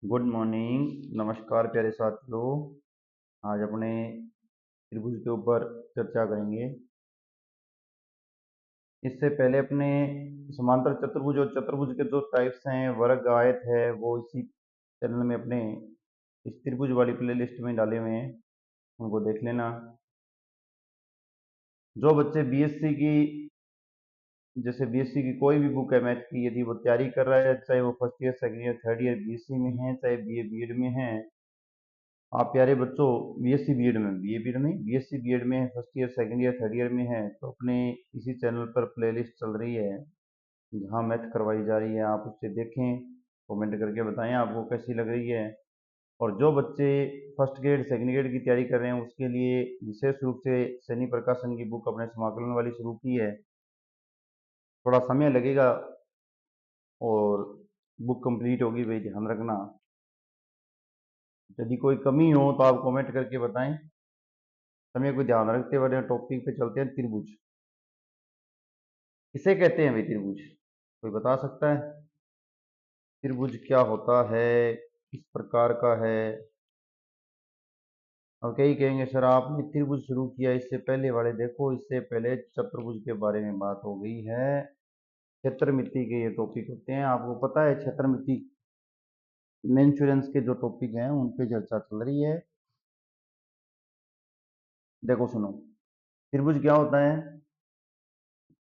Good morning. नमस्कार प्यारे साथियों। आज अपने त्रिभुज के ऊपर चर्चा करेंगे। इससे पहले अपने समांतर चतुर्भुज और चतुर्भुज के जो टाइप्स हैं, वर्ग, आयत है, वो इसी चैनल में अपने इस त्रिभुज वाली प्लेलिस्ट में डाले हुए हैं, उनको देख लेना। जो बच्चे बीएससी की, जैसे बीएससी की कोई भी बुक है मैथ की, यदि वो तैयारी कर रहा है, चाहे वो first year, second year, third year BSc में है, चाहे बीए बीएड में है, आप प्यारे बच्चों बीएससी बीएड में, बीए बीएड नहीं, बीएससी बीएड में है, first year, second year, third year में है, तो अपने इसी चैनल पर प्लेलिस्ट चल रही है जहाँ मैथ करवाई जा रही है। आप उससे देखें, कमेंट करके बताएं आपको कैसी लग रही है। और जो बच्चे फर्स्ट ग्रेड, सेकंड ग्रेड की तैयारी कर रहे हैं, उसके लिए विशेष रूप से सैनी प्रकाशन की बुक अपने समाकलन वाली शुरू की है। थोड़ा समय लगेगा और बुक कंप्लीट होगी, भाई ध्यान रखना। यदि कोई कमी हो तो आप कमेंट करके बताएं। समय को ध्यान रखते हुए टॉपिक पे चलते हैं। त्रिभुज किसे कहते हैं भाई? त्रिभुज कोई बता सकता है? त्रिभुज क्या होता है, किस प्रकार का है? अब कई कहेंगे सर आपने त्रिभुज शुरू किया, इससे पहले वाले देखो, इससे पहले चतुर्भुज के बारे में बात हो गई है। क्षेत्रमिति के ये टॉपिक होते हैं, आपको पता है क्षेत्रमिति मेंसुरेंस के जो टॉपिक हैं उन पे चर्चा चल रही है। देखो सुनो, त्रिभुज क्या होता है?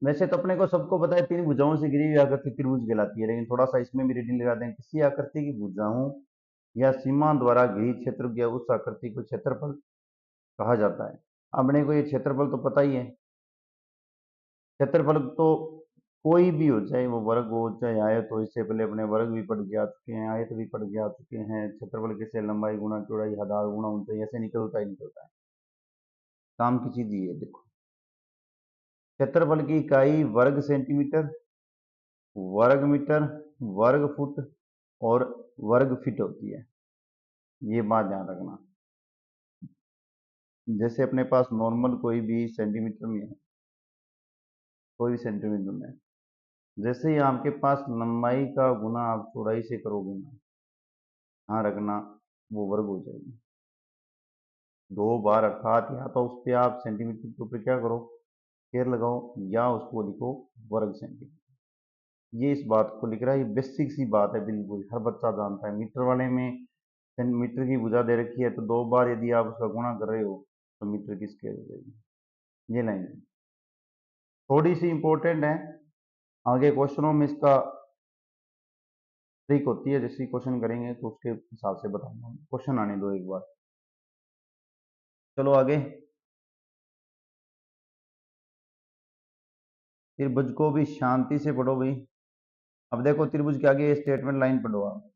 वैसे तो अपने को सबको पता है, तीन भुजाओं से घिरी हुई आकृति त्रिभुज कहलाती है, लेकिन थोड़ा सा इसमें भी रीडिंग लगा दें। किसी आकृति की भुजाओं या सीमा द्वारा घिरी क्षेत्र या उस आकृति को क्षेत्रफल कहा जाता है। अपने को ये क्षेत्रफल तो पता ही है। क्षेत्रफल तो कोई भी हो, चाहे वो वर्ग हो चाहे आयत हो। इससे पहले अपने वर्ग भी पढ़ के आ चुके हैं, आयत भी पढ़ के आ चुके हैं। क्षेत्रफल कैसे लंबाई गुना चौड़ाई आधार गुना ऊंचाई, ऐसे निकलता ही निकलता है। काम की चीज ये है। देखो, क्षेत्रफल की इकाई वर्ग सेंटीमीटर, वर्ग मीटर, वर्ग फुट और वर्ग फीट होती है। ये बात ध्यान रखना। जैसे अपने पास नॉर्मल कोई भी सेंटीमीटर में है, कोई भी सेंटीमीटर में है, जैसे ही आपके पास लंबाई का गुना आप चौड़ाई से करोगे ना, हाँ रखना, वो वर्ग हो जाएगी। दो बार अर्थात या तो उस पर आप सेंटीमीटर के ऊपर क्या करो, स्केयर लगाओ, या उसको लिखो वर्ग सेंटीमीटर। ये इस बात को लिख रहा है, ये बेसिक सी बात है, बिल्कुल हर बच्चा जानता है। मीटर वाले में मीटर की भुजा दे रखी है, तो दो बार यदि आप उसका गुणा कर रहे हो तो मीटर की स्केयर हो जाएगी। ये लाइन थोड़ी सी इंपॉर्टेंट है, आगे क्वेश्चनों में इसका ट्रिक होती है। जैसे क्वेश्चन करेंगे तो उसके हिसाब से बताऊंगा। क्वेश्चन आने दो एक बार, चलो आगे। त्रिभुज को भी शांति से पढ़ो भाई। अब देखो, त्रिभुज के आगे स्टेटमेंट लाइन पढ़ो आप।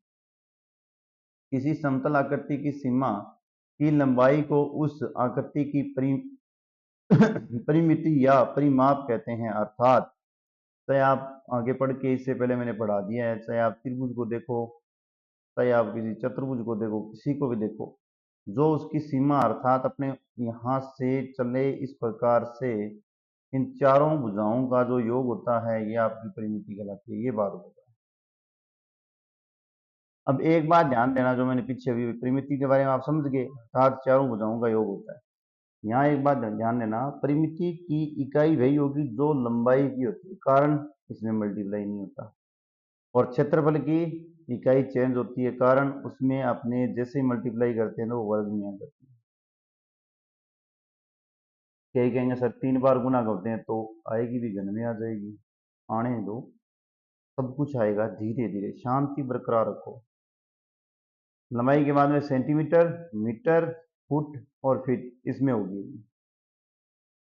किसी समतल आकृति की सीमा की लंबाई को उस आकृति की परिमिति या परिमाप कहते हैं। अर्थात चाहे आप आगे पढ़ के, इससे पहले मैंने पढ़ा दिया है, चाहे आप त्रिभुज को देखो, चाहे आप किसी चतुर्भुज को देखो, किसी को भी देखो, जो उसकी सीमा अर्थात अपने यहाँ से चले इस प्रकार से इन चारों भुजाओं का जो योग होता है, ये आपकी परिमिति कहलाती है। ये बात होता है। अब एक बात ध्यान देना, जो मैंने पीछे अभी परिमिति के बारे में आप समझ गए, अर्थात चारों भुजाओं का योग होता है। यहाँ एक बात ध्यान देना, परिमिति की इकाई वही होगी जो लंबाई की होती है, कारण इसमें मल्टीप्लाई नहीं होता। और क्षेत्रफल की इकाई चेंज होती है, कारण उसमें अपने जैसे मल्टीप्लाई करते हैं तो वो वर्ग में आ जाती है। कई कहेंगे सर तीन बार गुना करते हैं तो आएगी भी, घन में आ जाएगी। आने दो, सब कुछ आएगा, धीरे धीरे शांति बरकरार रखो। लंबाई के बाद में सेंटीमीटर, मीटर, फुट और फीट इसमें होगी।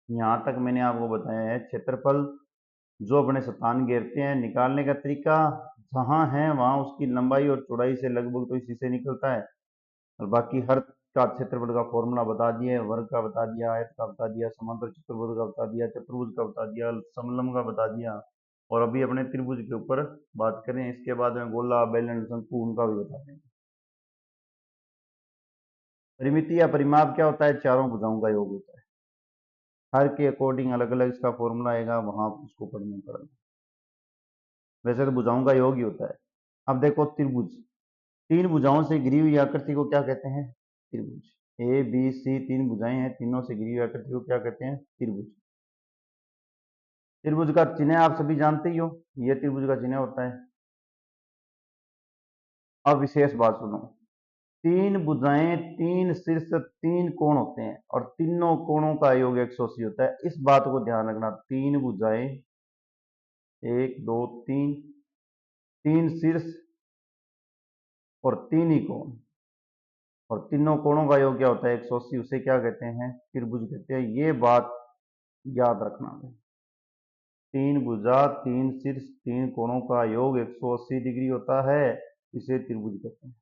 यहाँ तक मैंने आपको बताया है। क्षेत्रफल जो अपने स्थान घेरते हैं, निकालने का तरीका जहां है वहां उसकी लंबाई और चौड़ाई से लगभग तो इसी से निकलता है। और बाकी हर का क्षेत्रफल का फॉर्मूला बता दिया, वर्ग का बता दिया, आयत का बता दिया, समांतर चतुर्भुज का बता दिया, चतुर्भुज का बता दिया, समलंब का बता दिया। और अभी अपने त्रिभुज के ऊपर बात करें, इसके बाद में गोला, बेलन, शंकु, उनका भी बता देंगे। परिमिति या परिमाप क्या होता है? चारों भुजाओं का योग होता है। हर के अकॉर्डिंग अलग अलग इसका फॉर्मूला आएगा, वहां उसको पढ़ना पड़ेगा। वैसे तो भुजाओं का योग ही होता है। अब देखो त्रिभुज, तीन भुजाओं से घिरी हुई आकृति को क्या कहते हैं? त्रिभुज। ए बी सी तीन भुजाएं हैं, तीनों से घिरी हुई आकृति को क्या कहते हैं? त्रिभुज। त्रिभुज का चिन्ह आप सभी जानते ही हो, यह त्रिभुज का चिन्ह होता है। अब विशेष बात सुनो, तीन भुजाएं, तीन शीर्ष, तीन कोण होते हैं और तीनों कोणों का योग 180 होता है। इस बात को ध्यान रखना, तीन भुजाएं, एक दो तीन, तीन शीर्ष और तीन ही कोण, और तीनों कोणों का योग क्या होता है? 180। उसे क्या कहते हैं? त्रिभुज कहते हैं। ये बात याद रखना है। तीन भुजा, तीन शीर्ष, तीन कोणों का योग 180 डिग्री होता है, इसे त्रिभुज कहते हैं।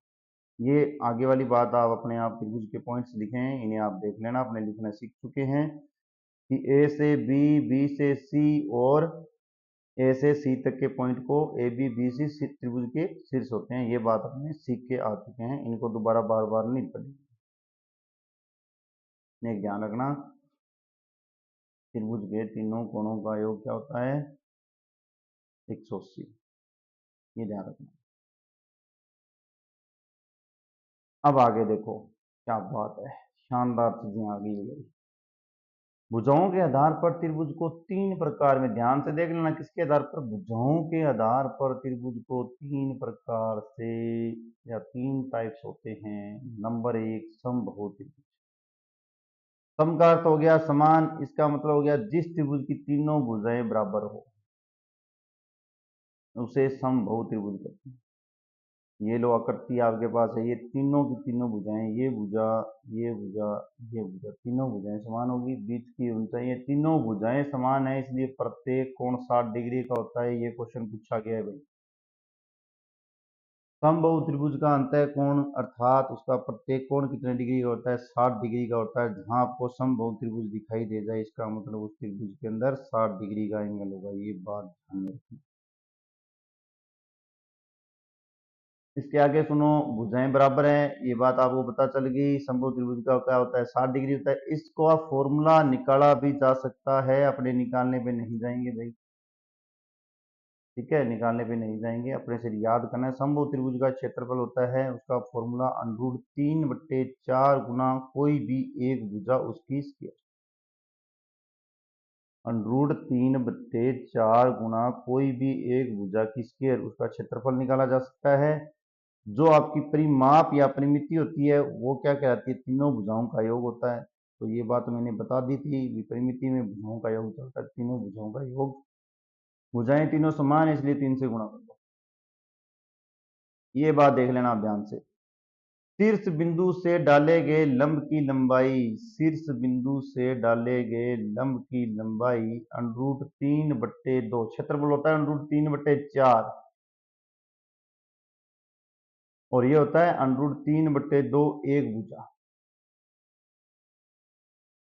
ये आगे वाली बात आप अपने आप त्रिभुज के पॉइंट्स लिखे हैं, इन्हें आप देख लेना, अपने लिखना सीख चुके हैं कि ए से बी, बी से सी और ए से सी तक के पॉइंट को ए बी बी सी त्रिभुज के शीर्ष होते हैं। ये बात अपने सीख के आ चुके हैं, इनको दोबारा बार बार नहीं पढ़ेंगे। ध्यान रखना, त्रिभुज के तीनों कोणों का योग क्या होता है? 180। ये ध्यान रखना। अब आगे देखो, क्या बात है, शानदार चीजें आ गई। भुजाओं के आधार पर त्रिभुज को तीन प्रकार में, ध्यान से देख लेना, किसके आधार पर? भुजाओं के आधार पर त्रिभुज को तीन प्रकार से या तीन टाइप्स होते हैं। नंबर एक, समबाहु त्रिभुज। सम का अर्थ हो गया समान, इसका मतलब हो गया जिस त्रिभुज की तीनों भुजाएं बराबर हो उसे समबाहु त्रिभुज कहते हैं। ये लो आकृति आपके पास है, ये तीनों की तीनों भुजाएं, ये भुजा, ये भुजा, ये भुजा, तीनों भुजाएं समान होगी, बीच की ऊंचाई, ये तीनों भुजाएं समान है, इसलिए प्रत्येक कोण 60 डिग्री का होता है। ये क्वेश्चन पूछा गया है भाई। समबाहु त्रिभुज का अंतः कोण अर्थात उसका प्रत्येक कोण कितने डिग्री का होता है? 60 डिग्री का होता है। जहां आपको समबाहु त्रिभुज दिखाई दे जाए, इसका मतलब उस त्रिभुज के अंदर 60 डिग्री का एंगल होगा। ये बात ध्यान में रखना। इसके आगे सुनो, भुजाएं बराबर हैं, ये बात आपको पता चल गई। समबाहु त्रिभुज का क्या होता है? 60 डिग्री होता है। इसको आप फॉर्मूला निकाला भी जा सकता है, अपने निकालने पे नहीं जाएंगे भाई, ठीक है, निकालने पे नहीं जाएंगे, अपने से याद करना है। समबाहु त्रिभुज का क्षेत्रफल होता है, उसका फॉर्मूला √3/4 गुना कोई भी एक भुजा उसकी स्क्वायर। √3/4 गुना कोई भी एक भुजा की स्क्वायर, उसका क्षेत्रफल निकाला जा सकता है। जो आपकी परिमाप या परिमिति होती है वो क्या कहलाती है? तीनों भुजाओं का योग होता है। तो ये बात मैंने बता दी थी, परिमिति में भुजाओं का योग चलता है, तीनों भुजाओं का योग। भुजाएं तीनों समान है, इसलिए 3 से गुणा कर दो। ये बात देख लेना आप ध्यान से। शीर्ष बिंदु से डाले गए लंब की लंबाई, शीर्ष बिंदु से डाले गए लंब की लंबाई √3/2, क्षेत्रफल होता है √3/4, और ये होता है √3/2 एक भुजा।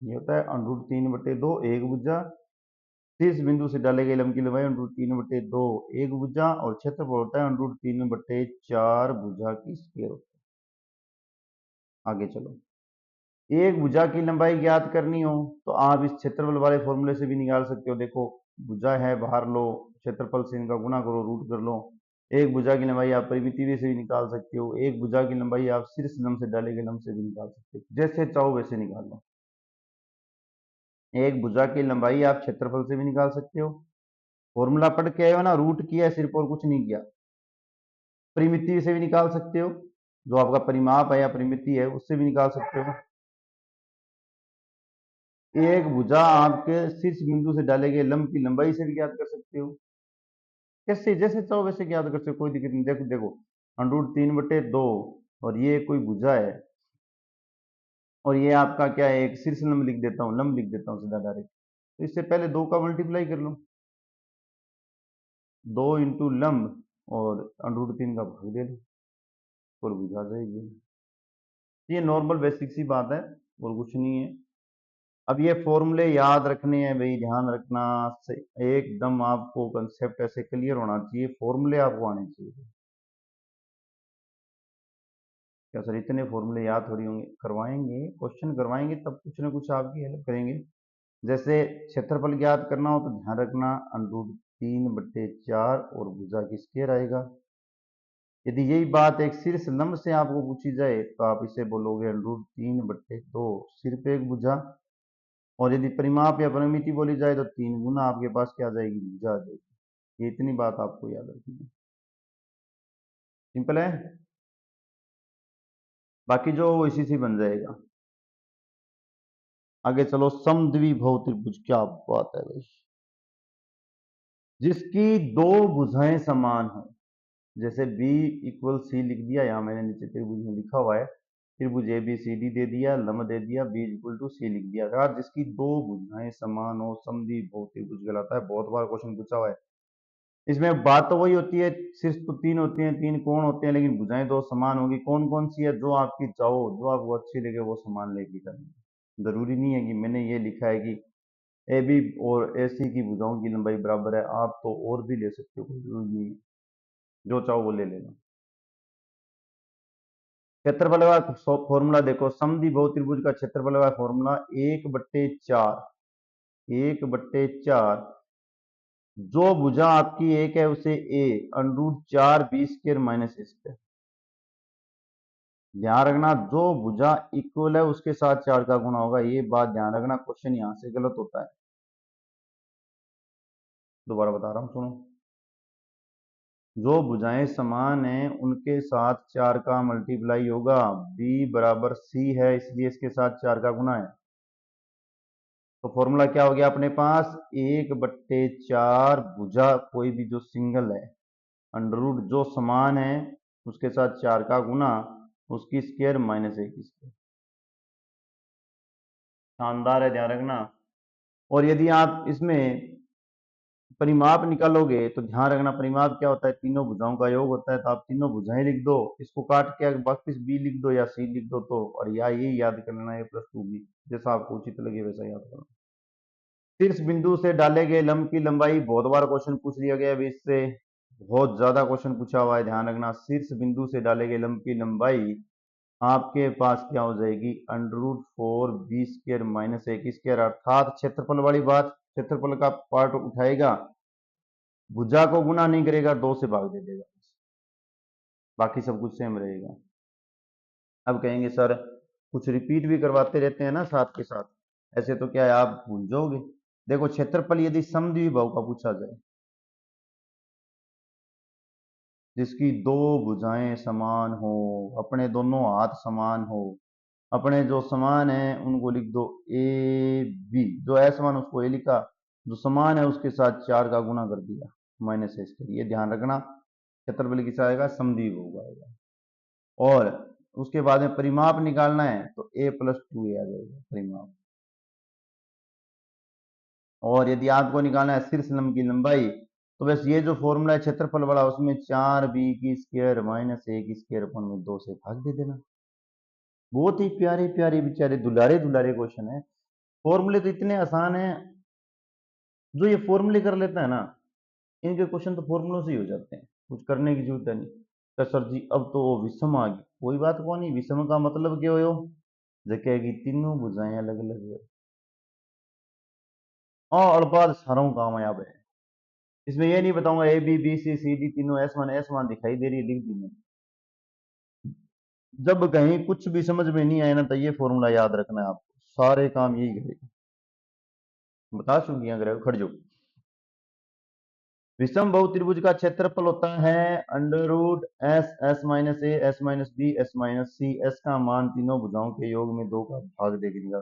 ये होता है √3/2 एक भुजा। शीर्ष बिंदु से डाले गए लंब की लंबाई √3/2 एक भुजा, और क्षेत्रफल होता है √3/4 भुजा की स्क्वायर होता है। आगे चलो, एक भुजा की लंबाई ज्ञात करनी हो तो आप इस क्षेत्रफल वाले फॉर्मूले से भी निकाल सकते हो। देखो, भुजा है, बाहर लो, क्षेत्रफल से इनका गुना करो, रूट कर लो। एक भुजा की लंबाई आप परिमिति से भी निकाल सकते हो, एक भुजा की लंबाई आप शीर्ष लंब से डाले गए लंब से भी निकाल सकते हो, जैसे चाहो वैसे निकाल लो। एक भुजा की लंबाई आप क्षेत्रफल से भी निकाल सकते हो, फॉर्मूला पढ़ के आए हो ना, रूट किया है सिर्फ और कुछ नहीं किया। परिमिति से भी निकाल सकते हो, जो आपका परिमाप है या परिमिति है उससे भी निकाल सकते हो। एक भुजा आपके शीर्ष बिंदु से डाले गए लंब की लंबाई से भी ज्ञात कर सकते हो, कैसे, जैसे चाहो वैसे ज्ञात कर सकते हो, कोई दिक्कत नहीं। देखो देखो, √3/2, और ये कोई भुजा है, और ये आपका क्या है? एक शीर्ष लंब लिख देता हूँ, लंब लिख देता हूँ सीधा डायरेक्ट। तो इससे पहले 2 का मल्टीप्लाई कर लो, 2 इंटू लंब और √3 का भाग दे लो, और भुजा जाएगी। ये नॉर्मल बेसिक सी बात है, और कुछ नहीं है। अब ये फॉर्मूले याद रखने हैं भाई, ध्यान रखना, एकदम आपको कंसेप्ट ऐसे क्लियर होना चाहिए, फॉर्मूले आपको आने चाहिए। क्या सर इतने फॉर्मूले याद थोड़ी होंगे? करवाएंगे, क्वेश्चन करवाएंगे, तब कुछ ना कुछ आपकी हेल्प करेंगे। जैसे क्षेत्रफल ज्ञात करना हो तो ध्यान रखना √3/4 और भुजा की स्क्वायर आएगा। यदि यही बात एक शीर्ष लंब से आपको पूछी जाए तो आप इसे बोलोगे √3/2 सिर्फ एक भुजा। और यदि परिमाप या परिमिति बोली जाए तो 3 गुना आपके पास क्या आ जाएगी, भुजा आ जाएगी। ये इतनी बात आपको याद रखनी है। सिंपल है, बाकी जो वो इसी से बन जाएगा। आगे चलो, समद्विबाहु त्रिभुज, क्या बात है भाई। जिसकी दो भुजाएं समान हो, जैसे B इक्वल C लिख दिया, यहां मैंने नीचे त्रिभुज में लिखा हुआ है, त्रिभुज ABCD दे दिया, लंब दे दिया, B इक्वल टू C लिख दिया। अगर जिसकी दो भुजाएं समान हो समद्विबाहु त्रिभुज कहलाता है। बहुत बार क्वेश्चन पूछा हुआ है। इसमें बात तो वही होती है, सिर्फ तो तीन होती हैं, तीन कोण होते हैं, लेकिन भुजाएं दो समान होगी। कौन कौन सी है, जो आपकी चाहो, जो आपको अच्छी लगे वो समान लेके करनी। जरूरी नहीं है कि मैंने ये लिखा है कि AB और AC की भुजाओं की लंबाई बराबर है, आप तो और भी ले सकते हो, कोई जरूरी नहीं है। जो चाहो वो ले लेना। क्षेत्रफल का फॉर्मूला देखो, समद्विबाहु त्रिभुज का क्षेत्रफल का फॉर्मूला 1/4। 1/4, जो भुजा आपकी एक है उसे A √4B² - A²। ध्यान रखना, जो भुजा इक्वल है उसके साथ 4 का गुना होगा, ये बात ध्यान रखना, क्वेश्चन यहां से गलत होता है। दोबारा बता रहा हूं, सुनो। जो भुजाएं समान हैं उनके साथ 4 का मल्टीप्लाई होगा। B बराबर C है, इसलिए इसके साथ 4 का गुना है। तो फॉर्मूला क्या हो गया अपने पास, 1/4 भुजा कोई भी जो सिंगल है, अंडर जो समान है उसके साथ 4 का गुना, उसकी स्क्वायर माइनस 1 की स्क्वायर। शानदार है, ध्यान रखना। और यदि आप इसमें परिमाप निकालोगे तो ध्यान रखना, परिमाप क्या होता है, तीनों भुजाओं का योग होता है। तो आप तीनों भुजाएं लिख दो, इसको काट के वापस B लिख दो या C लिख दो, तो और या ये याद कर लेना A+2B, जैसा आपको उचित लगे वैसा याद करना। शीर्ष बिंदु से डाले गए लंब की लंबाई, बहुत बार क्वेश्चन पूछ लिया गया है इससे, बहुत ज्यादा क्वेश्चन पूछा हुआ है। ध्यान रखना, शीर्ष बिंदु से डाले गए लंब की लंबाई आपके पास क्या हो जाएगी, √4B² - A²। अर्थात क्षेत्रफल वाली बात, क्षेत्रफल का पार्ट उठाएगा, भुजा को गुना नहीं करेगा, 2 से भाग दे देगा, बाकी सब कुछ सेम रहेगा। अब कहेंगे सर कुछ रिपीट भी करवाते रहते हैं ना साथ के साथ, ऐसे तो क्या है आप भूल जाओगे। देखो, क्षेत्रफल यदि समद्विबाहु का पूछा जाए, जिसकी दो भुजाएं समान हो, अपने दोनों हाथ समान हो, अपने जो समान है उनको लिख दो AB, जो असमान उसको A लिखा, जो समान है उसके साथ 4 का गुना कर दिया, -A²। ये ध्यान रखना, क्षेत्रफल किसा आएगा, समद्विबाहु आएगा। और उसके बाद में परिमाप निकालना है तो A+2A आ जाएगा परिमाप। और यदि आपको निकालना है शीर्ष लंब की लंबाई, तो बस ये जो फॉर्मूला है क्षेत्रफल वाला, उसमें 4B² - A² अपन में 2 से भाग दे देना। बहुत ही प्यारे प्यारे बेचारे दुलारे दुलारे क्वेश्चन है। फॉर्मूले तो इतने आसान है, जो ये फॉर्मूले कर लेता है ना, इनके क्वेश्चन तो फॉर्मूलों से ही हो जाते हैं, कुछ करने की जरूरत नहीं। तो सर जी अब तो विषम आ गई, कोई बात को नहीं, विषम का मतलब क्या हो, जगह की तीनों भुजाएं अलग अलग है। हाँ, और बात सारों कामयाब है। इसमें ये नहीं बताऊंगा A B B C C D तीनों S1 दिखाई दे रही है, लिख दी मैंने। जब कहीं कुछ भी समझ में नहीं आए ना, तो ये फॉर्मूला याद रखना है आपको, सारे काम यही करेगा। बता चुकी अगर खड़ जाओ। विषम बहुत्रिभुज का क्षेत्रफल होता है √S S-A S-B S - C। S का मान तीनों भुजाओं के योग में 2 का भाग देगा।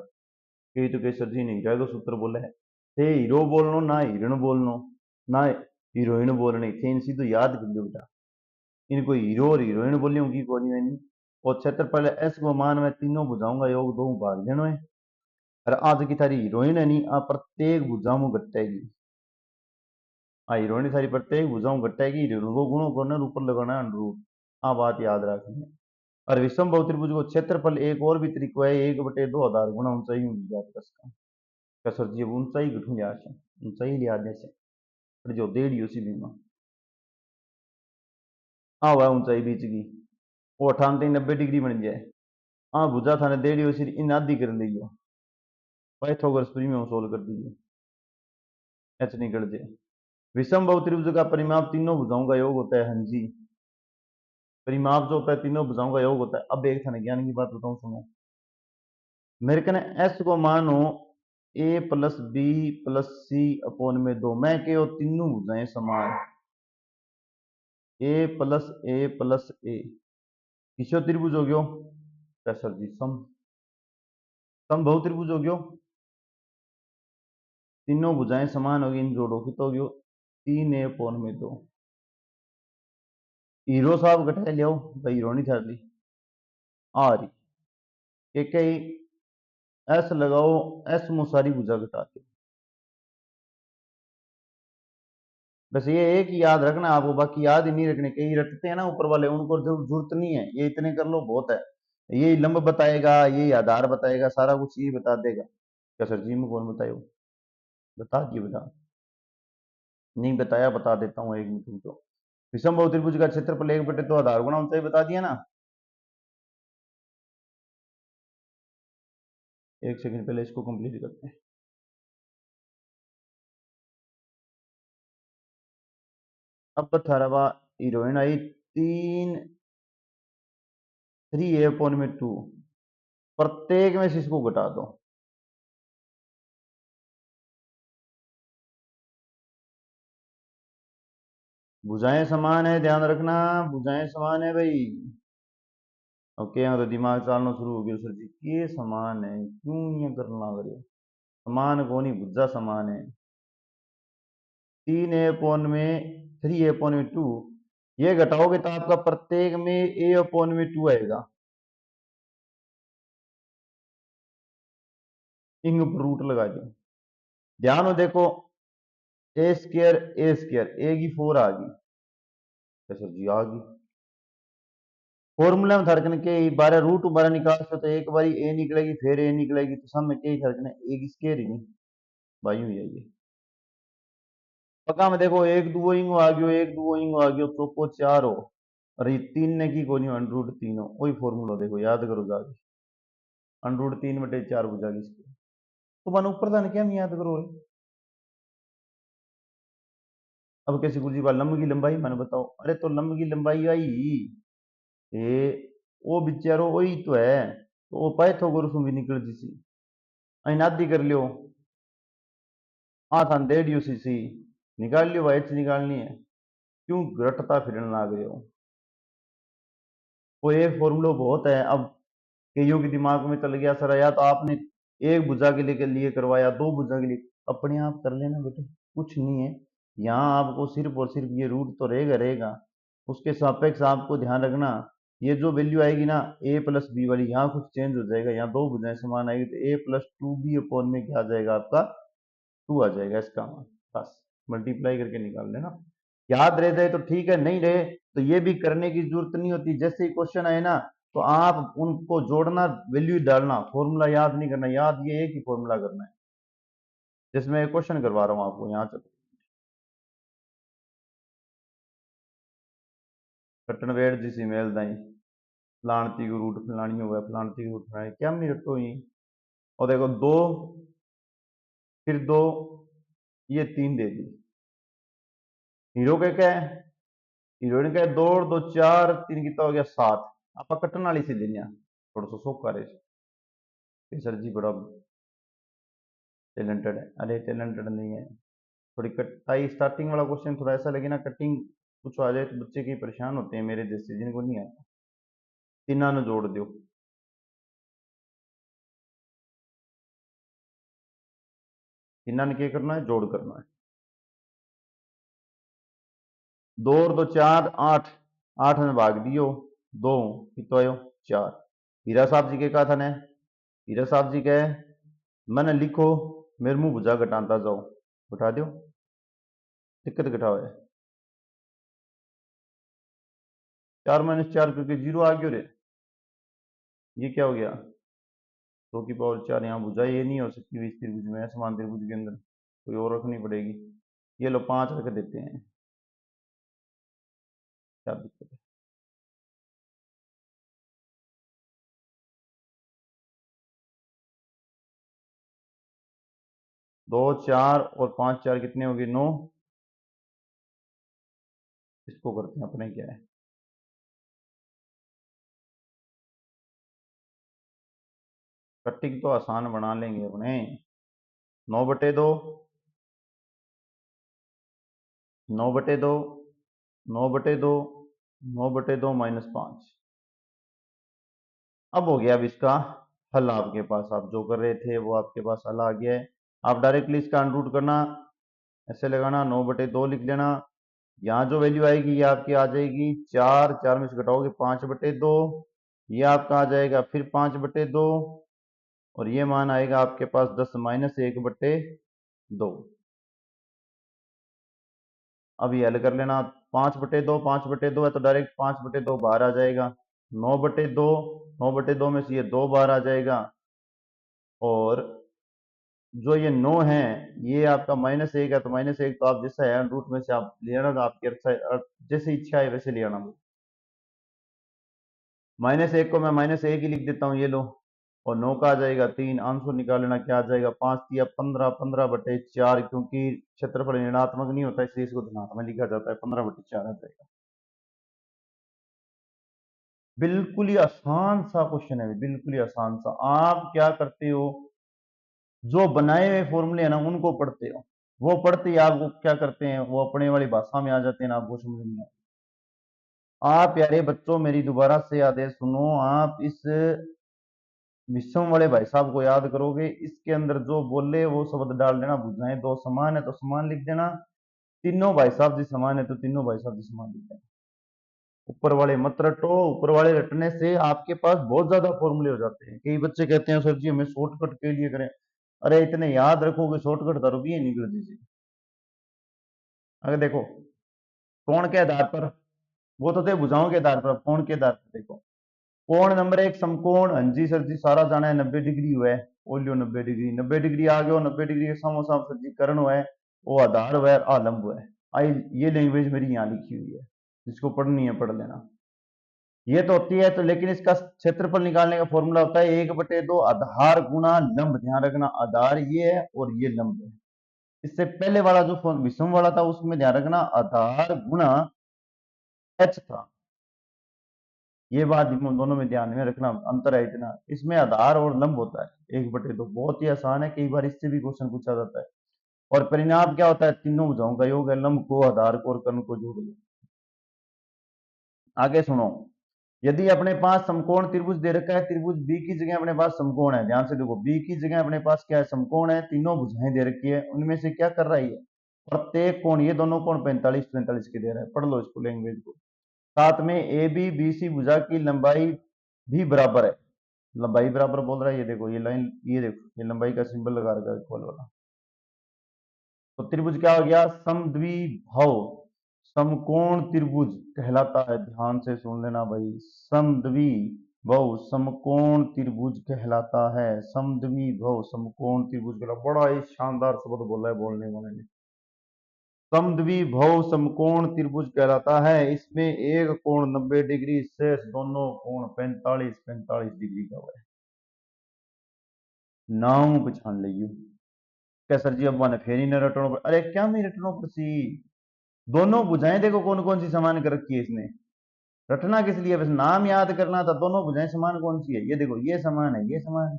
कई तो कई सर जी नहीं जाएगा, सूत्र बोले है थे हीरो बोलनो ना हिरण बोलनो ना हीरोइन बोलनी थे, इनसी तो याद कर लो बेटा, इनको हीरो और हीरोइन बोली होंगी कोई नहीं। और क्षेत्रफल एस को मान में तीनों भुजाओं का योग 2 भाग देनो है। और आज की थारी हीरोइन है नहीं, आ प्रत्येक भुजाओं में घटेगी, आ हीरोइन थारी प्रत्येक भुजाओं में घटेगी, हीरोइन को गुणों करना ऊपर लगाना है अंडरूट। आ बात याद रखनी है। और विषम बहुत्रिभुज को क्षेत्रफल एक और भी तरीका है, 1/2 आधार गुना ऊंचाई याद कसका कसर जी, ऊंचाई घटू लिया से ऊंचाई लिया दे से फिर जो डेढ़ उसी बीमा हाँ वह ऊंचाई बीच की वो 98-90 डिग्री बन जाए। हाँ भुजा थाने डेढ़ उसी इन आधी कर लीजिए, पाइथागोरस प्रीमियम सोल्व कर दीजिए, एच निकल जाए। विषम बहुत्रिभुज का परिमाप तीनों भुजाओं का योग होता है, हाँ जी। परिमाप जो होता है तीनों भुजाओं का योग होता है। अब एक था ज्ञान की बात बताऊं, सुनो। मेरे कहने एस को मानो ए प्लस बी प्लस सी अपॉन में 2, मैं कहो तीनों भुजाएं समान, ए प्लस ए किसो त्रिभुज हो गयो, सर जी सम बहु त्रिभुज हो गयो, तीनों भुजाएं समान होगी, इन जोड़ो की तो गयो 3 ए अपॉन में 2। हीरो साहब घटा लियो भाई, हीरो नहीं था ली आ रही के कई एस लगाओ, एस मुसारी भुजा घटा के। बस ये एक ही याद रखना आपको, बाकी याद ही नहीं रखने, कई रटते हैं ना ऊपर वाले, उनको जरूरत नहीं है, ये इतने कर लो बहुत है। ये लंब बताएगा, ये आधार बताएगा, सारा कुछ ये बता देगा। क्या सर जी में कौन बताए, बता दिए बता, नहीं बताया बता देता हूँ एक मिनट तुमको। विषम बहु त्रिभुज का क्षेत्रफल 1/2 आधार गुणा ऊंचाई बता दिया ना। एक सेकंड पहले इसको कंप्लीट करते हैं। अब 18वां हीरोइन आई 3 3 a/2, प्रत्येक में से इसको घटा दो। भुजाएं समान है, ध्यान रखना, भुजाएं समान है भाई। ओके, यहाँ तो दिमाग चलना शुरू हो गया सर जी, ये समान है क्यों ये करना करियो, समान को नहीं भुजा समान है। 3 a/2, ये घटाओगे तो आपका प्रत्येक में a/2 आएगा, इंग पर रूट लगा दो। ध्यान हो देखो, ए की 4 आ गई, सर जी आ गई। फॉर्मूला में धड़कन के बारह रूट बारह निकाल तो एक बारी ए निकलेगी फिर ए निकलेगी, तो सब में कई धड़कन ए की स्केयर ही नहीं भाई हुई है ये। पक्का में देखो, एक दो इंग आ गयो, एक दो इंग आ गयो, चौको 4 हो, और ये 3 ने की कोई नहीं, अंडरूट 3 हो, वही फॉर्मूला देखो याद करो जाके, अंडरूट 3/4 बुझागी इसको। तो मन ऊपर था क्या, नहीं याद करो रे। अब कैसे गुरुजी बात, लंब की लंबाई मैंने बताओ, अरे तो लंब की लंबाई आई ये, वो बिचारो वही तो है, तो वो पाइथागोरस में भी निकल जी, अनादि कर लियो, थान दे दियो सी निकाल लियो भाई, निकालनी है, क्यों रटता फिरने लाग रहे हो। वो एक फॉर्मूला बहुत है। अब कईयों के दिमाग में चल गया सर, या तो आपने एक भुजा के लिए करवाया, दो भुजा के लिए, अपने आप कर लेना बेटे, कुछ नहीं है। यहाँ आपको सिर्फ और सिर्फ ये रूट तो रहेगा रहेगा, उसके सापेक्ष आपको ध्यान रखना, ये जो वैल्यू आएगी ना ए प्लस बी वाली, यहाँ कुछ चेंज हो जाएगा, यहाँ दो भुजाएं समान आएगी, तो a+2b अपॉन में क्या आ जाएगा आपका, 2 आ जाएगा इसका मान। बस मल्टीप्लाई करके निकाल लेना, याद रह जाए तो ठीक है, नहीं रहे तो ये भी करने की जरूरत नहीं होती। जैसे ही क्वेश्चन आए ना तो आप उनको जोड़ना, वैल्यू डालना, फॉर्मूला याद नहीं करना, याद ये एक ही फॉर्मूला करना है, जिसमें क्वेश्चन करवा रहा हूं आपको। यहाँ चलो, कट्टन वेड़ जिस मेल दाई, फलानती को रूट फलानी हुआ, फलानती को रूट फलानी, क्या मेरी रटो ही। और देखो 2 फिर 2, ये 3 दे दी, हीरो के क्या है, हीरोइन का 2 और 2 4, 3 कितना हो गया 7। आप कट्टन वाली सी देनिया, थोड़ा सा सौखा रहे सर जी, बड़ा टैलेंटेड है, अरे टैलेंटेड नहीं है, थोड़ी कटाई स्टार्टिंग वाला क्वेश्चन थोड़ा ऐसा लगे ना, कटिंग कुछ आ जाए तो बच्चे की परेशान होते हैं मेरे जैसे, जिनको नहीं आता। तीना ने जोड़ दो, तीना ने क्या करना है, जोड़ करना है। 2 और 2 4 8, 8 में भाग दियो 2, कितो आयो 4। हीरा साहब जी के कहा था ने, हीरा साहब जी कहे मैंने लिखो, मेरे मुंह बुझा घटाता जाओ, उठा दो, दिक्कत घटाओ है, 4 - 4 करके 0 आ गयो रे, ये क्या हो गया, 2 की पावर 4, यहाँ भुजा ये नहीं हो सकती इस त्रिभुज में, समान त्रिभुज के अंदर कोई और रखनी पड़ेगी। ये लो 5 रख देते हैं, क्या दिक्कत है। 2 4 और 5 4 कितने हो गए 9, इसको करते हैं अपने क्या है, कटिंग तो आसान बना लेंगे अपने। 9/2, 9/2, 9/2, 9/2 -5। अब हो गया। अब इसका हल आपके पास, आप जो कर रहे थे वो आपके पास हल आ गया है। आप डायरेक्टली इसका अनरूट करना, ऐसे लगाना, 9/2 लिख लेना। यहाँ जो वैल्यू आएगी ये आपकी आ जाएगी 4, 4 में से घटाओगे 5/2, ये आपका आ जाएगा फिर 5/2, और ये मान आएगा आपके पास 10 -1/2। अब ये हल कर लेना। 5/2, 5/2 है तो डायरेक्ट 5/2 बाहर आ जाएगा। 9/2, 9/2 में से ये 2 बाहर आ जाएगा, और जो ये 9 है ये आपका -1 है, तो -1 तो आप जैसा है रूट में से आप ले आना, तो आपकी जैसे इच्छा है वैसे ले आना। -1 को मैं -1 ही लिख देता हूँ, ये लो, और 9 का आ जाएगा 3। आंसर निकाल लेना, क्या आ जाएगा 5 या 15, 15/4, क्योंकि क्षेत्रफल ऋणात्मक नहीं होता इसलिए इसको धनात्मक लिखा जाता है, 15/4 आ जाएगा। बिल्कुल ही आसान सा क्वेश्चन है, बिल्कुल ही आसान सा। आप क्या करते हो, जो बनाए हुए फॉर्मूले हैं ना उनको पढ़ते हो, वो पढ़ते ही आपको क्या करते हैं, वो अपने वाली भाषा में आ जाते हैं ना, आपको समझ नहीं आता। आप प्यारे बच्चों मेरी दोबारा से आदेश सुनो, आप इस विषम वाले भाई साहब को याद करोगे, इसके अंदर जो बोले वो शब्द डाल देना। भुजाएं दो समान है तो समान लिख देना, तीनों भाई साहब जी समान है तो तीनों भाई साहब जी समान लिख देना। ऊपर वाले मत रटो, ऊपर वाले रटने से आपके पास बहुत ज्यादा फॉर्मूले हो जाते हैं। कई बच्चे कहते हैं सर जी हमें शॉर्टकट के लिए करें, अरे इतने याद रखोगे शॉर्टकट तो भी निकल दीजिए। अगर देखो कोण के आधार पर, वो तो थे भुजाओं के आधार पर, कोण के आधार पर देखो। कोण नंबर 1 समकोण, हाँ जी सर जी सारा जाना है 90° हुआ है, ओ लियो 90°, 90° आ गया, 90° के समोसाम सर जी कर्ण हुआ है, वो आधार हुआ है, आलंब हुआ है। आई ये लैंग्वेज मेरी यहाँ लिखी हुई है, जिसको पढ़नी है पढ़ लेना। ये तो होती है तो, लेकिन इसका क्षेत्रफल निकालने का फॉर्मूला होता है 1/2 आधार गुना लंब। ध्यान रखना, आधार ये है और ये लंब है। इससे पहले वाला जो विषम वाला था उसमें ध्यान रखना आधार गुना एच था। ये बात दोनों में ध्यान में रखना, अंतर है इतना। इसमें आधार और लंब होता है 1/2। बहुत ही आसान है, कई बार इससे भी क्वेश्चन पूछा जाता है। और परिणाम क्या होता है, तीनों भुजाओं का योग है, लंब को, आधार को और कर्ण को जोड़ दो। आगे सुनो, यदि अपने पास समकोण त्रिभुज दे रखा है, त्रिभुज बी की जगह अपने पास समकोण है, ध्यान से देखो, बी की जगह अपने पास क्या है, समकोण है, तीनों भुजाएं दे रखी है, उनमें से क्या कर रहा है, प्रत्येक कोण, ये दोनों कोण 45 45 के दे रहा है। पढ़ लो इसको लैंग्वेज को। साथ में ए बी बी सी भुजा की लंबाई भी बराबर है। लंबाई बराबर बोल रहा है, ये देखो ये लाइन, ये देखो ये लंबाई का सिंबल लगा रखा है इक्वल वाला। तो त्रिभुज क्या हो गया, समद्विभव समकोण त्रिभुज कहलाता है। ध्यान से सुन लेना भाई, समद्विभव समकोण त्रिभुज कहलाता है। समद्विभव समकोण त्रिभुज कहलाता, बड़ा ही शानदार शब्द बोला है बोलने वाले ने। समद्विभव समकोण त्रिभुज कहलाता है। इसमें एक कोण 90° शेष दोनों कोण 45 45° का हुआ है। नाम पहचान लियो क्या सर जी, अब मैंने फेर ही न रटनों पर, अरे क्या नहीं रटनों पर सी, दोनों भुजाएं देखो कौन कौन सी समान कर रखी है इसने। रटना किस लिए, बस नाम याद करना था। दोनों भुजाएं समान कौन सी है, ये देखो ये समान है, ये समान है।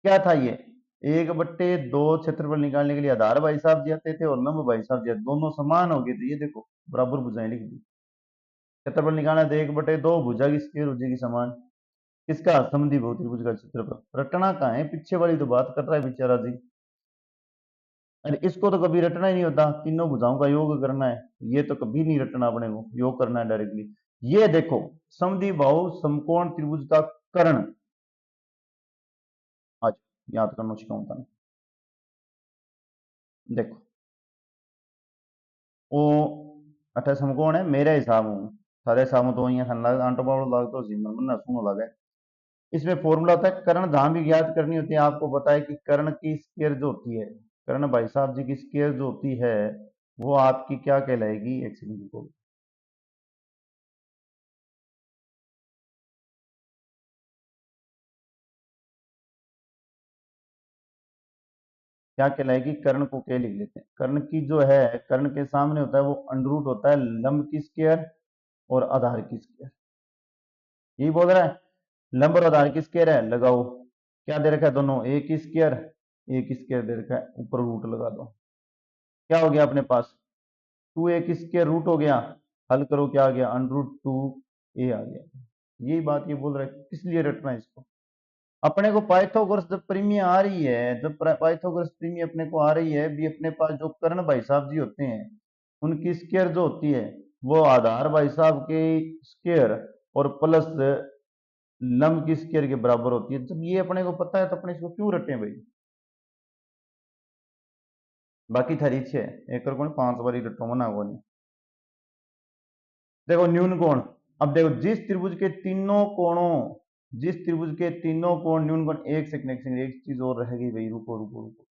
क्या था ये, 1/2 क्षेत्रफल निकालने के लिए आधार भाई साहब जी आते थे और लंब भाई साहब जी, दोनों समान हो गए थे। ये देखो बराबर भुजाएं लिख दी। क्षेत्रफल निकालना है तो 1/2 भुजा की स्क्वायर हो जाएगी समान। किसका, समद्विभुज त्रिभुज का क्षेत्रफल। रटना कहाँ है, पीछे वाली तो बात कर रहा है बेचारा जी। अरे इसको तो कभी रटना ही नहीं होता, तीनों भुजाओं का योग करना है, ये तो कभी नहीं रटना, अपने को योग करना है डायरेक्टली। ये देखो समद्विबाहु समकोण त्रिभुज का कर्ण, आज याद करना सिखाऊंगा। देखो वो अठे समकोण है मेरे हिसाब में, सारे हिसाब तो वही लाग आंटो बावड़ो लाग तो ना सुनो लगे। इसमें फॉर्मूला होता है कर्ण, जहां भी ज्ञात करनी होती है आपको पता है कि कर्ण की स्क्वायर जो होती है, कर्ण भाई साहब जी की स्क्वायर जो होती है वो आपकी क्या कहलाएगी, एक सेकंड को, क्या कहलाएगी, कर्ण को क्या लिख लेते हैं। कर्ण की जो है, कर्ण के सामने होता है वो अंडरूट होता है लंब की स्क्वायर और आधार की स्क्वायर। यही बोल रहा है, लंब और आधार की स्क्वायर है लगाओ, क्या दे रखा है दोनों, एक स्क्वायर दे रखा है, ऊपर रूट लगा दो, क्या हो गया अपने पास 2 a² रूट हो गया, हल करो क्या आ गया √2a आ गया। यही बात ये बोल रहा है, किस लिए रटना है इसको। अपने को पाइथागोरस जब प्रीमिय आ रही है, जब पाइथागोरस प्रीमिय अपने को आ रही है भी, अपने पास जो कर्ण भाई साहब जी होते हैं उनकी स्क्वायर जो होती है वो आधार भाई साहब के स्क्वायर और प्लस लंब की स्क्वायर के बराबर होती है। जब ये अपने को पता है तो अपने इसको क्यों रटे भाई। बाकी थारी इच्छा है एक कौन 5 बारी रटो मना को नहीं। देखो न्यून कोण, अब देखो जिस त्रिभुज के तीनों कोणों, जिस त्रिभुज के तीनों कोण न्यून कोण, एक सेकंड एक चीज और रहेगी भाई, रुको रुको रुको।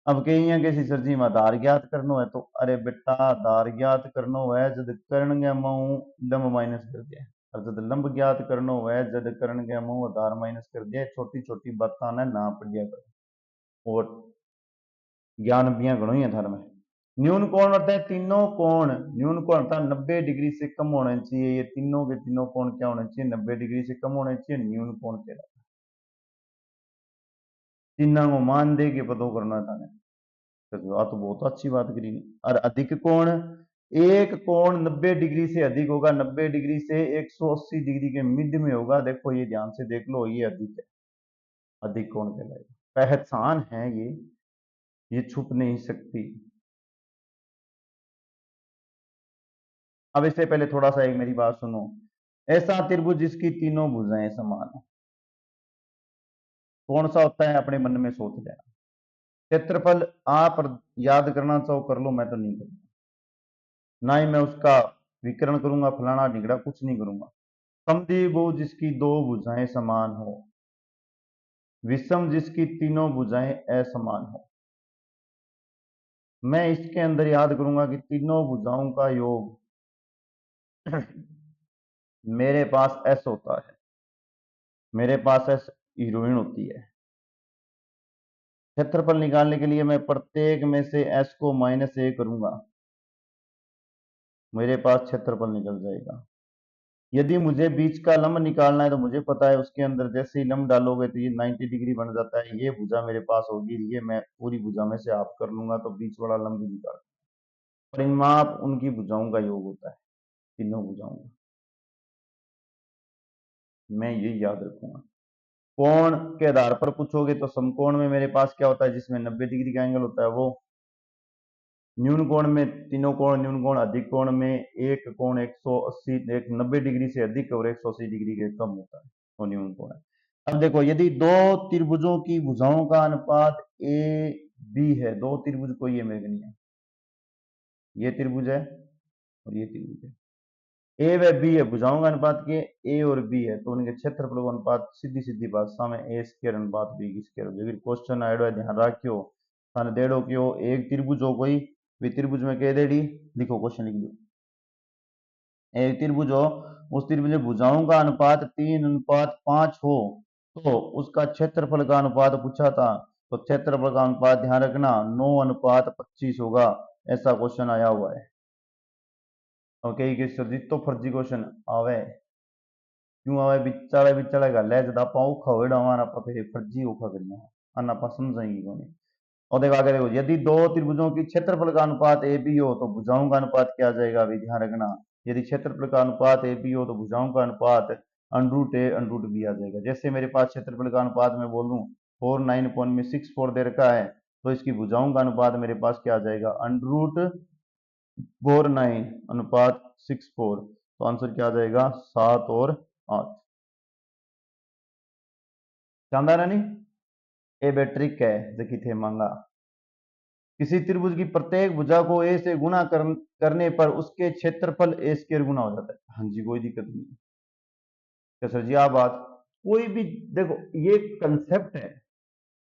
अब कहीं किसी सर जी में आधार ज्ञात करनो है तो अरे बेटा आधार ज्ञात करनो है जद कर्ण के मुंह लंब माइनस कर दिया, और जद लंब ज्ञात करनो है जद कर्ण के मुंह आधार माइनस कर दिया। छोटी छोटी बात ने ना पढ़िया कर और ज्ञान बिया गणो ही है धर्म है। न्यून कोण होता है तीनों कोण, न्यून कोण होता है 90 डिग्री से कम होना चाहिए। ये तीनों के तीनों कोण क्या होना चाहिए, 90 डिग्री से कम होना चाहिए, न्यून कोण कहलाता है। तीनों को मान दे के पतो करना था ने तो बहुत अच्छी बात करी। और अधिक कोण, एक कोण 90 डिग्री से अधिक होगा, 90 डिग्री से 180 डिग्री के मिड में होगा। देखो ये ध्यान से देख लो, ये अधिक है, अधिक कोण कहलाएगा, पहचान है ये छुप नहीं सकती। अब इससे पहले थोड़ा सा एक मेरी बात सुनो। ऐसा त्रिभुज जिसकी तीनों भुजाएं समान हो, कौन सा होता है अपने मन में सोच लेना। क्षेत्रफल आप याद करना चाहो कर लो, मैं तो नहीं करूंगा, ना ही मैं उसका विकरण करूंगा, फलाना ढिगड़ा कुछ नहीं करूंगा। समद्विभुज जिसकी दो भुजाएं समान हो, विषम जिसकी तीनों भुजाएं असमान हो। मैं इसके अंदर याद करूंगा कि तीनों भुजाओं का योग मेरे पास एस होता है, मेरे पास एस हीरोइन होती है। क्षेत्रफल निकालने के लिए मैं प्रत्येक में से एस को -a करूंगा, मेरे पास क्षेत्रफल निकल जाएगा। यदि मुझे बीच का लंब निकालना है तो मुझे पता है उसके अंदर जैसे ही लंब डालोगे तो ये 90 डिग्री बन जाता है। ये भुजा मेरे पास होगी, ये मैं पूरी भुजा में से हाफ कर लूंगा तो बीच वाला लंब भी निकाल। परिमाप उनकी भुजाओं का योग होता है, तीनों भुजाओं का। मैं ये याद रखूंगा। कोण के आधार पर पूछोगे तो समकोण में मेरे पास क्या होता है, जिसमें 90 डिग्री का एंगल होता है वो। न्यून कोण में तीनों कोण न्यून कोण, अधिक कोण में एक कोण 180 एक 90 डिग्री से अधिक और 180 डिग्री के कम होता है, वो न्यून कोण है। अब देखो यदि दो त्रिभुजों की भुजाओं का अनुपात ए बी है, दो त्रिभुज कोई है मेरे नहीं है, ये त्रिभुज है और ये त्रिभुज है, ए व बी है, भुजाओं का अनुपात के ए और बी है तो उनके क्षेत्रफल का अनुपात सीधी सीधी बात सामने a² अनुपात b स्क्वायर हो जाएगी। क्वेश्चन आएगा ध्यान रखियो, थाने देड़ो क्यों एक त्रिभुज हो कोई भी त्रिभुज में कह देड़ी, लिखो क्वेश्चन लिख दो। एक त्रिभुज हो, उस त्रिभुज में भुजाओं का अनुपात 3:5 हो तो उसका क्षेत्रफल का अनुपात पूछा था, तो क्षेत्रफल का अनुपात ध्यान रखना 9:25 होगा, ऐसा क्वेश्चन आया हुआ है। ओके कि सर जी तो फर्जी क्वेश्चन आवे क्यों आवे, बिचारे बिचारे गल है जब आप औखा होड़ा हमारा आप फिर फर्जी औखा करना अन्ना आप समझेंगे कोनी। और देखो आगे देखो, यदि दो त्रिभुजों की क्षेत्रफल का अनुपात ए बी हो तो भुजाओं का अनुपात क्या आ जाएगा, अभी ध्यान रखना। यदि क्षेत्रफल का अनुपात ए बी हो तो भुजाओं का अनुपात √a√b आ जाएगा। जैसे मेरे पास क्षेत्रफल का अनुपात मैं बोल दूं 49.64 दे रखा है तो इसकी भुजाओं का अनुपात मेरे पास क्या आ जाएगा √49/64, तो आंसर क्या आ जाएगा 7 और 8। शानदार है नहीं। ए बे ट्रिक है जो कि थे मांगा, किसी त्रिभुज की प्रत्येक भुजा को ए से गुणा करने पर उसके क्षेत्रफल a² गुना हो जाता है। हाँ जी कोई दिक्कत नहीं है। क्या सर जी आप बात कोई भी देखो, ये कंसेप्ट है,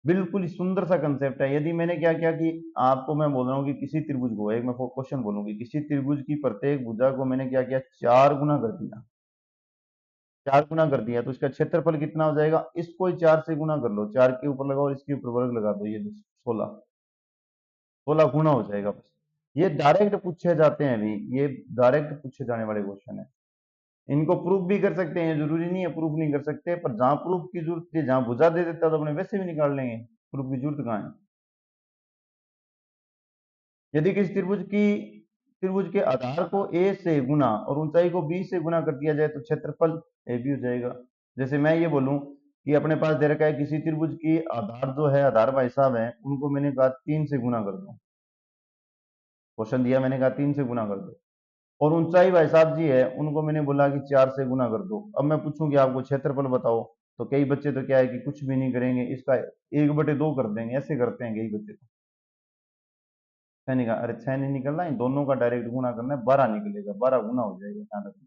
बिल्कुल ही सुंदर सा कंसेप्ट है। यदि मैंने क्या किया कि आपको मैं बोल रहा हूँ कि किसी त्रिभुज को, एक मैं क्वेश्चन बोलूंगी, किसी त्रिभुज की प्रत्येक भुजा को मैंने क्या किया 4 गुना कर दिया, 4 गुना कर दिया तो इसका क्षेत्रफल कितना हो जाएगा, इसको ही 4 से गुना कर लो, 4 के ऊपर लगाओ इसके ऊपर वर्ग लगा दो, ये 16, 16 गुना हो जाएगा बस। ये डायरेक्ट पूछे जाते हैं अभी, ये डायरेक्ट पूछे जाने वाले क्वेश्चन है। इनको प्रूफ भी कर सकते हैं, जरूरी नहीं है प्रूफ नहीं कर सकते, पर जहां प्रूफ की जरूरत है, जहां भुजा दे देता तो अपने वैसे भी निकाल लेंगे, प्रूफ की जरूरत कहाँ है। यदि किसी त्रिभुज के आधार को ए से गुना और ऊंचाई को बी से गुना कर दिया जाए तो क्षेत्रफल ए बी हो जाएगा। जैसे मैं ये बोलूं कि अपने पास दे रखा है किसी त्रिभुज की आधार जो है, आधार भाई साहब है, उनको मैंने कहा 3 से गुना कर दो, क्वेश्चन दिया मैंने कहा 3 से गुना कर दो, और ऊंचाई भाई साहब जी है, उनको मैंने बोला कि 4 से गुना कर दो। अब मैं पूछूं कि आपको क्षेत्रफल बताओ, तो कई बच्चे तो क्या है कि कुछ भी नहीं करेंगे, इसका 1/2 कर देंगे, ऐसे करते हैं कई बच्चे तो। 6 निकाल, अरे 6 नहीं निकलना, इन दोनों का डायरेक्ट गुना करना है, 12 निकलेगा, 12 गुना हो जाएगा, ध्यान रखना।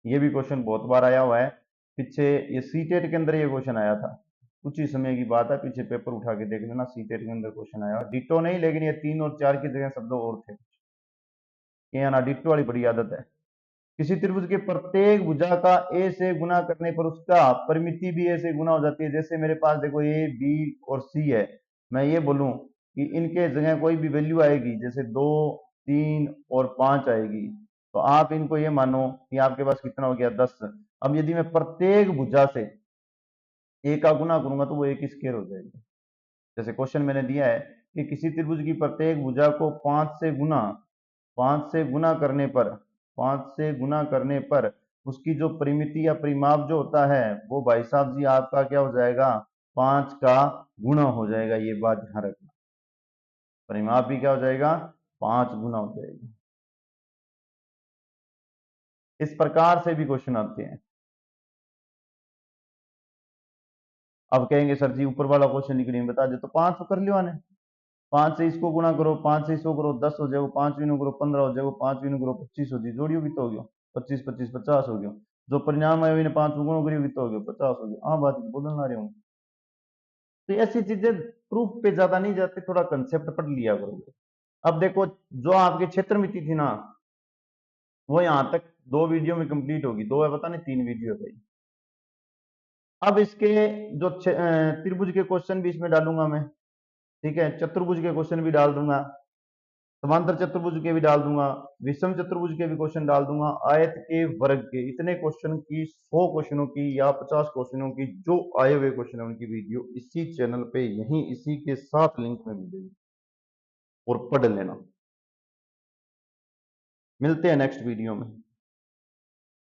ये भी क्वेश्चन बहुत बार आया हुआ है, पीछे ये सीटेट के अंदर ये क्वेश्चन आया था, कुछ ही समय की बात है, पीछे पेपर उठा के देख लेना, सीटेट के अंदर क्वेश्चन आया, डिटो नहीं, लेकिन ये 3 और 4 की जगह शब्द और थे, ये ना डिटो वाली बड़ी आदत है। किसी त्रिभुज के प्रत्येक भुजा का ए से गुना करने पर उसका परिमिति भी ए से गुना हो जाती है। जैसे मेरे पास देखो ए बी और सी है, मैं ये बोलूं कि इनके जगह कोई भी वैल्यू आएगी, जैसे 2 3 और 5 आएगी, तो आप इनको ये मानो कि आपके पास कितना हो गया 10। अब यदि मैं प्रत्येक भुजा से ए का गुना करूंगा तो वो एक स्क्वायर हो जाएगी। जैसे क्वेश्चन मैंने दिया है कि किसी त्रिभुज की प्रत्येक भुजा को 5 से गुना करने पर 5 से गुना करने पर उसकी जो परिमिति या परिमाप जो होता है वो भाई साहब जी आपका क्या हो जाएगा, 5 का गुना हो जाएगा। ये बात ध्यान रखना, परिमाप भी क्या हो जाएगा, 5 गुना हो जाएगा। इस प्रकार से भी क्वेश्चन आते हैं। अब कहेंगे सर जी ऊपर वाला क्वेश्चन लिख नहीं बता दे, तो 5 तो कर लियो आने, 5 से इसको गुना करो, 5 से इसको करो, 10 हो जाएगा, 5 विनु करो 15 हो जाएगा, 5 विनु करो 25 हो जाएगी, जोड़ियो भी तो हो गया, 25 25 50 हो गया, जो परिणाम आया 5 गुणों करियो भी तो हो गया, 50 हो गया। हाँ बात बोलना ना रहे हूँ, तो ऐसी चीजें प्रूफ पे ज्यादा नहीं जाती, थोड़ा कंसेप्ट पढ़ लिया करोगे। अब देखो, जो आपकी क्षेत्र मिति थी ना, वो यहाँ तक 2 वीडियो में कंप्लीट होगी, 2 है पता नहीं 3 वीडियो है भाई। अब इसके जो त्रिभुज के क्वेश्चन भी इसमें डालूंगा मैं, ठीक है, चतुर्भुज के क्वेश्चन भी डाल दूंगा, समांतर चतुर्भुज के भी डाल दूंगा, विषम चतुर्भुज के भी क्वेश्चन डाल दूंगा, आयत के वर्ग के, इतने क्वेश्चन की 100 क्वेश्चनों की या 50 क्वेश्चनों की जो आए हुए क्वेश्चन है उनकी वीडियो इसी चैनल पे यहीं इसी के साथ लिंक में मिलेगी, और पढ़ लेना। मिलते हैं नेक्स्ट वीडियो में।